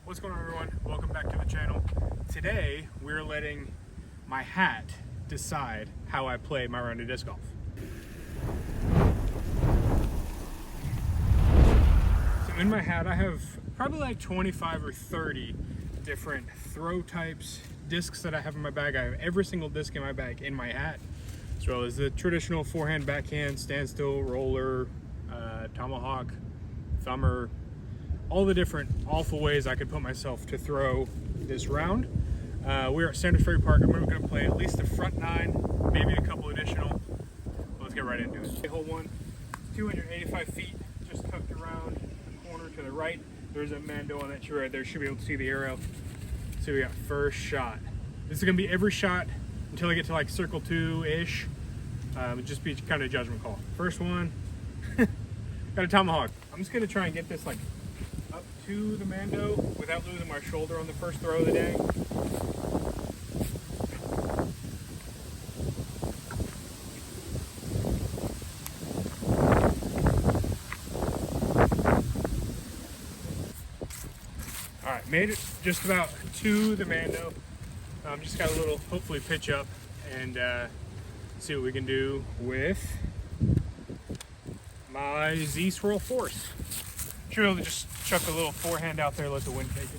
What's going on, everyone? Welcome back to the channel. Today we're letting my hat decide how I play my round of disc golf. So in my hat I have probably like 25 or 30 different throw types, discs that I have in my bag. I have every single disc in my bag in my hat, as well as the traditional forehand, backhand, standstill, roller, tomahawk, thumber, all the different awful ways I could put myself to throw this round. We're at Sanders Ferry Park. I'm going to play at least the front 9, maybe a couple additional. Let's get right into it. Hole 1, 285 feet, just tucked around the corner to the right. There's a Mando on that tree right there. Should be able to see the arrow. So we got first shot. This is going to be every shot until I get to like circle 2-ish. Just be kind of a judgment call. First one, got a tomahawk. I'm just going to try and get this like up to the Mando without losing my shoulder on the first throw of the day. All right, made it just about to the Mando. Just got a little, hopefully, pitch up and see what we can do with my Z Swirl Force. Should be able to just chuck a little forehand out there, let the wind take it.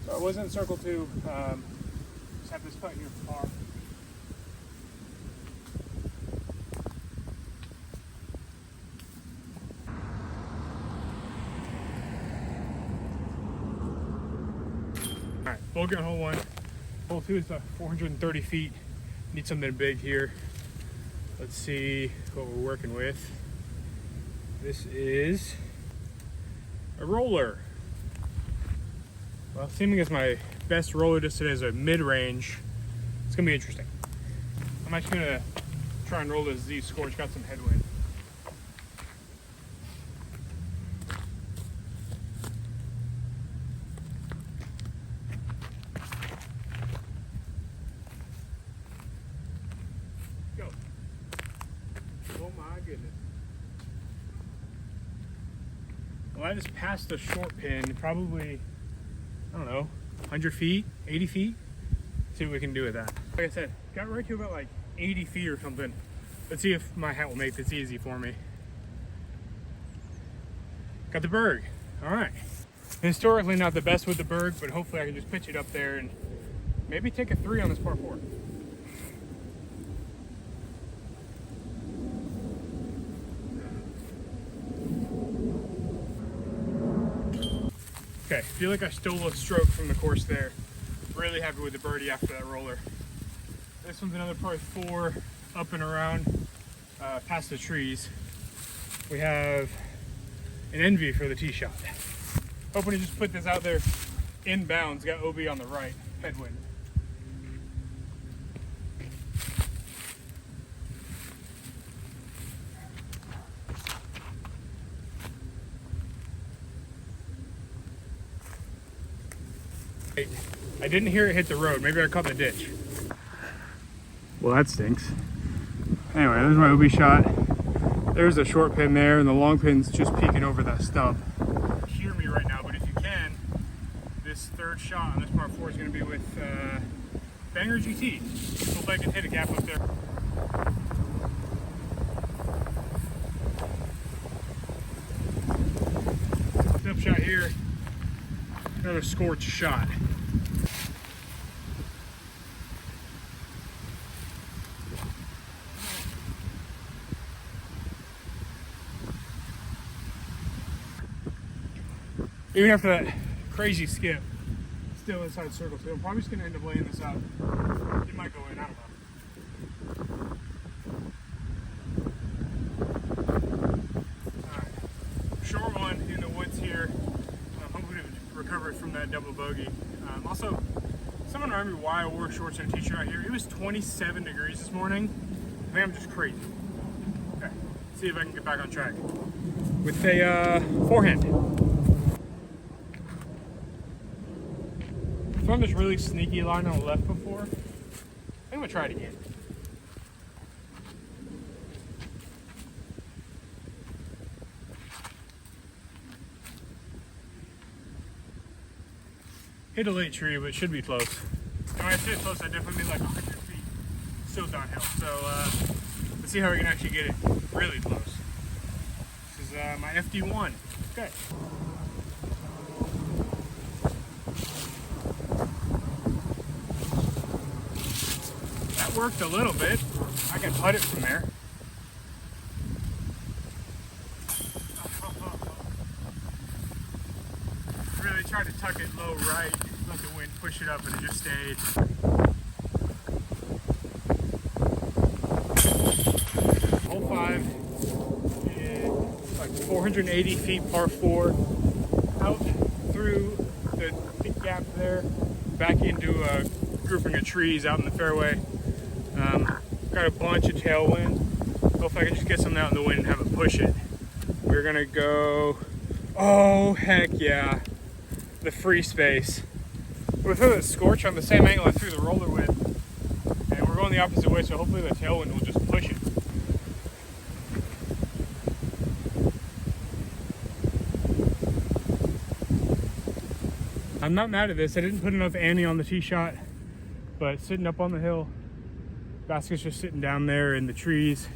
So I was in circle 2. Just have this putt here for par. Alright, bogey on hole 1. Hole 2 is 430 feet. Need something big here. Let's see what we're working with. This is a roller. Well, seeming as my best roller just today is a mid-range. It's gonna be interesting. I'm actually gonna try and roll this Z Scorch. Got some headwind. Go. Oh my goodness. Well, I just passed the short pin, probably, I don't know, 100 feet, 80 feet. See what we can do with that. Like I said, got right to about like 80 feet or something. Let's see if my hat will make this easy for me. Got the berg. All right. Historically not the best with the berg, but hopefully I can just pitch it up there and maybe take a 3 on this par 4. Okay, feel like I stole a stroke from the course there. Really happy with the birdie after that roller. This one's another par 4, up and around, past the trees. We have an Envy for the tee shot. Hoping to just put this out there inbounds. Got OB on the right, headwind. I didn't hear it hit the road. Maybe I caught the ditch. Well, that stinks. Anyway, there's my OB shot. There's a short pin there, and the long pin's just peeking over that stub. Hear me right now, but if you can, this third shot on this par 4 is going to be with Banger GT. Hope I can hit a gap up there. Step shot here. Another scorch shot. Even after that crazy skip, still inside circle 2. I'm probably just gonna end up laying this out. It might go in, I don't know. Alright, short one in the woods here. I'm hoping to recover from that double bogey. Also, someone remind me why I wore shorts and a t-shirt out here. It was 27 degrees this morning. I think I'm just crazy. Okay, let's see if I can get back on track with a forehand. run this really sneaky line on the left before. I think I'm gonna try it again. Hit a late tree, but it should be close. And when I say close, I definitely mean like 100 feet. Still downhill. So let's see how we can actually get it really close. This is my FD1. Okay. That worked a little bit. I can putt it from there. Really tried to tuck it low right, let the wind push it up, and it just stayed. Hole 5 is like 480 feet par 4, out through the big gap there, back into a grouping of trees out in the fairway. Got a bunch of tailwind. Hopefully I can just get something out in the wind and have it push it. We're gonna go, oh heck yeah, the free space. We're through the scorch on the same angle I threw the roller with, and we're going the opposite way, so hopefully the tailwind will just push it. I'm not mad at this. I didn't put enough ante on the tee shot, but sitting up on the hill, basket's just sitting down there in the trees.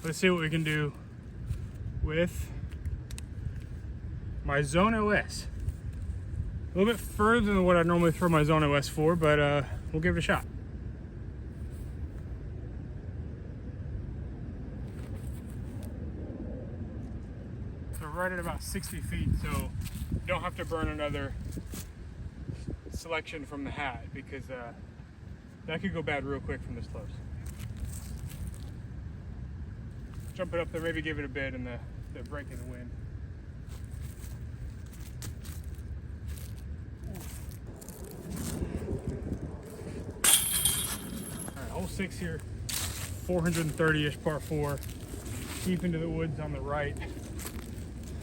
Let's see what we can do with my Zone OS. A little bit further than what I normally throw my Zone OS for, but we'll give it a shot. So right at about 60 feet, so don't have to burn another selection from the hat, because that could go bad real quick from this close. Jump it up there, maybe give it a bit in the break in the wind. Alright, hole 6 here, 430-ish par 4, deep into the woods on the right.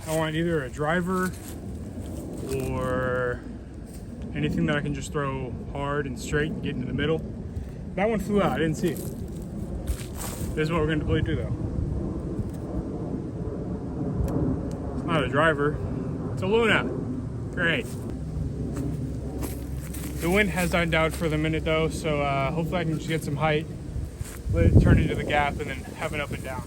I want either a driver or anything that I can just throw hard and straight and get into the middle. That one flew out, I didn't see it. This is what we're going to play to though. It's not a driver, it's a Luna. Great. The wind has died down for the minute though, so hopefully I can just get some height, let it turn into the gap, and then have it up and down.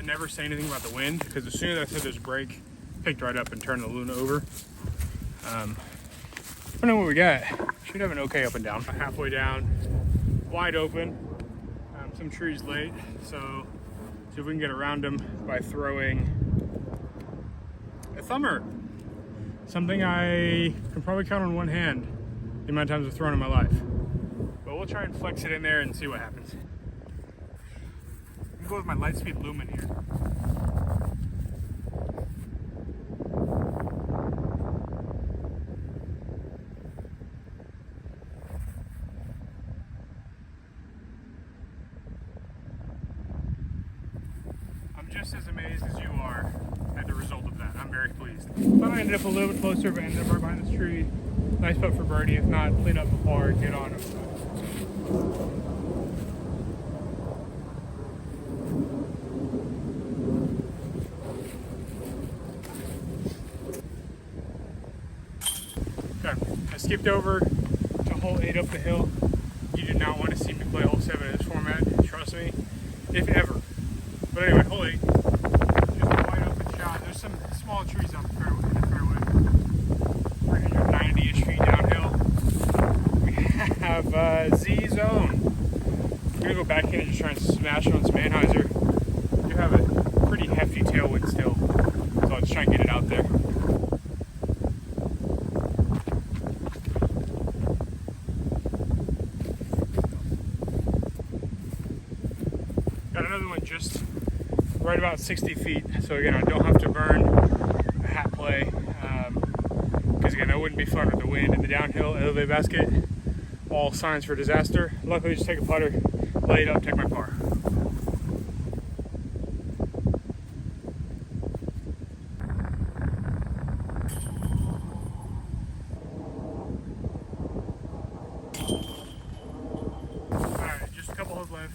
Never say anything about the wind, because as soon as I said there's a break, picked right up and turned the Luna over. I don't know what we got. Should have an okay up and down. Halfway down, wide open, some trees late, so see if we can get around them by throwing a thumber. Something I can probably count on one hand the amount of times I've thrown in my life. But we'll try and flex it in there and see what happens. Go with my Lightspeed Lumen here. I'm just as amazed as you are at the result of that. I'm very pleased. Thought I ended up a little bit closer, but ended up right behind this tree. Nice putt for birdie. If not, clean up the par and get on him. Skipped over to hole 8 up the hill. You do not want to see me play hole 7 in this format, trust me, if ever. But anyway, hole 8, just a wide open shot. There's some small trees on the fairway, 390-ish feet downhill. We have Z Zone. I'm gonna go back in and just try and smash on some Anheuser. You have a pretty hefty tailwind still, so I'll just try and get it out there. Another one just right about 60 feet. So again, I don't have to burn a hat play because Because again, that wouldn't be fun with the wind and the downhill elevate basket. All signs for disaster. Luckily, just take a putter, lay it up, take my par. Alright, just a couple holes left.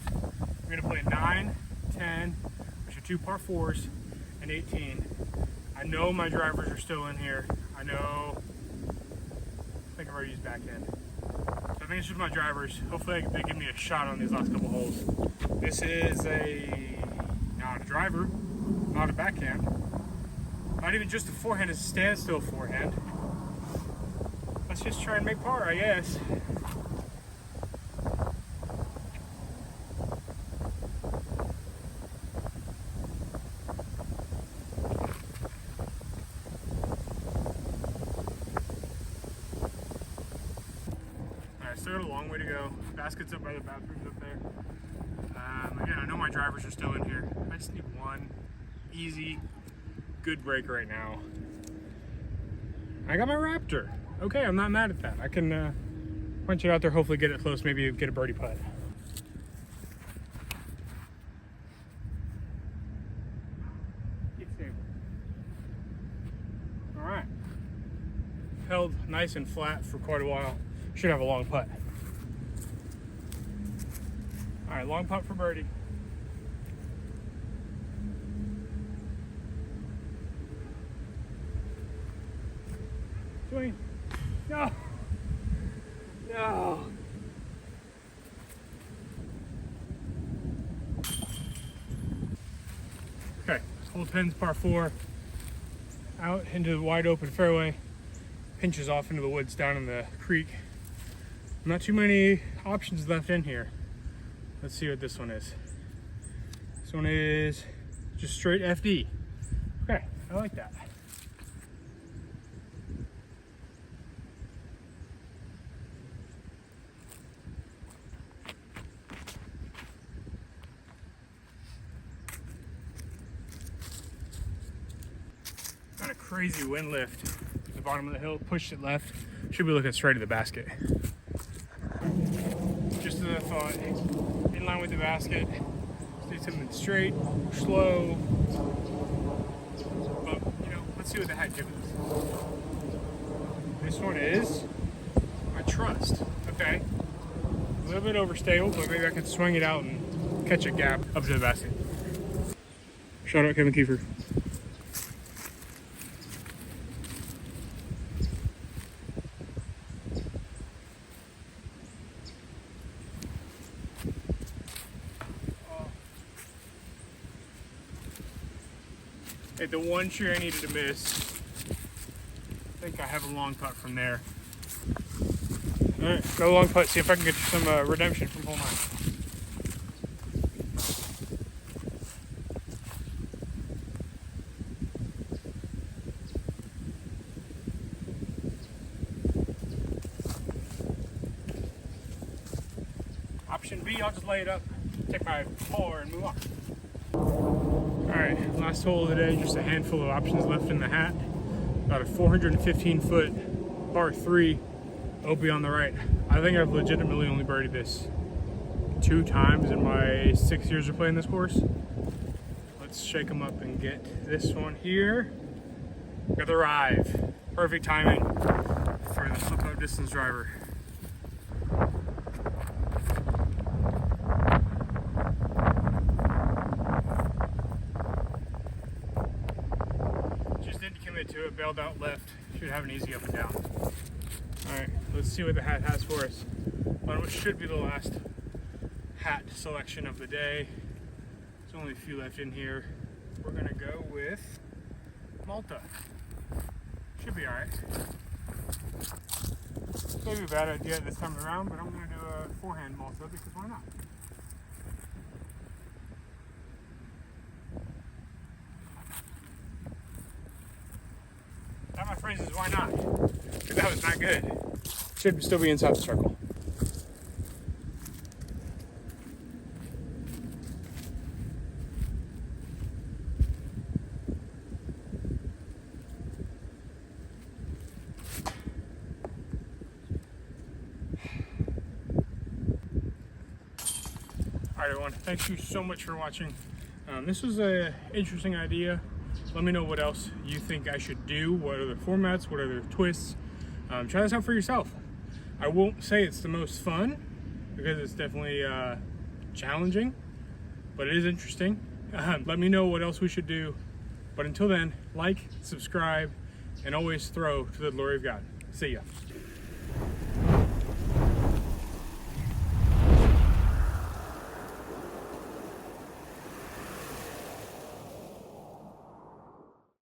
We're gonna play 9, 10, which are 2 par 4s, and 18. I know my drivers are still in here. I think I've already used backhand. So I think it's just my drivers. Hopefully they give me a shot on these last couple holes. This is not a driver, not a backhand. Not even just a forehand, it's a standstill forehand. Let's just try and make par, I guess. Still got a long way to go. Basket's up by the bathrooms up there. Again, I know my drivers are still in here. I just need one easy, good break right now. I got my Raptor. Okay, I'm not mad at that. I can punch it out there, hopefully get it close, maybe get a birdie putt. All right. Held nice and flat for quite a while. Should have a long putt. All right, long putt for birdie. Swing. No. No. Okay, hole 10's par 4. Out into the wide open fairway. Pinches off into the woods down in the creek. Not too many options left in here. Let's see what this one is. This one is just straight FD. Okay, I like that. Got a crazy wind lift at the bottom of the hill, pushed it left. Should be looking straight at the basket. Just as I thought, in line with the basket. Do something straight, slow. But, let's see what the heck gives us. This one is my trust. Okay. A little bit overstable, but maybe I can swing it out and catch a gap up to the basket. Shout out Kevin Kiefer. Hit the one tree I needed to miss. I think I have a long putt from there. All right, go long putt, see if I can get some redemption from hole 9. Option B, I'll just lay it up, take my par and move on. Alright, last hole of the day, just a handful of options left in the hat. About a 415-foot par 3, OP on the right. I think I've legitimately only birdied this 2 times in my 6 years of playing this course. Let's shake them up and get this one here. Got the Rive. Perfect timing for the flip-out distance driver. To it, bailed out left. Should have an easy up and down. Alright, let's see what the hat has for us on what should be the last hat selection of the day. There's only a few left in here. We're gonna go with Malta. Should be alright. Maybe a bad idea this time around, but I'm gonna do a forehand Malta because why not? That, my friends, is why not? Because that was not good. Should still be inside the circle. right, everyone, thank you so much for watching. This was an interesting idea. Let me know what else you think I should do. What other formats, what other twists. Try this out for yourself. I won't say it's the most fun because it's definitely challenging, but it is interesting. Let me know what else we should do. But until then, like, subscribe, and always throw to the glory of God. See ya.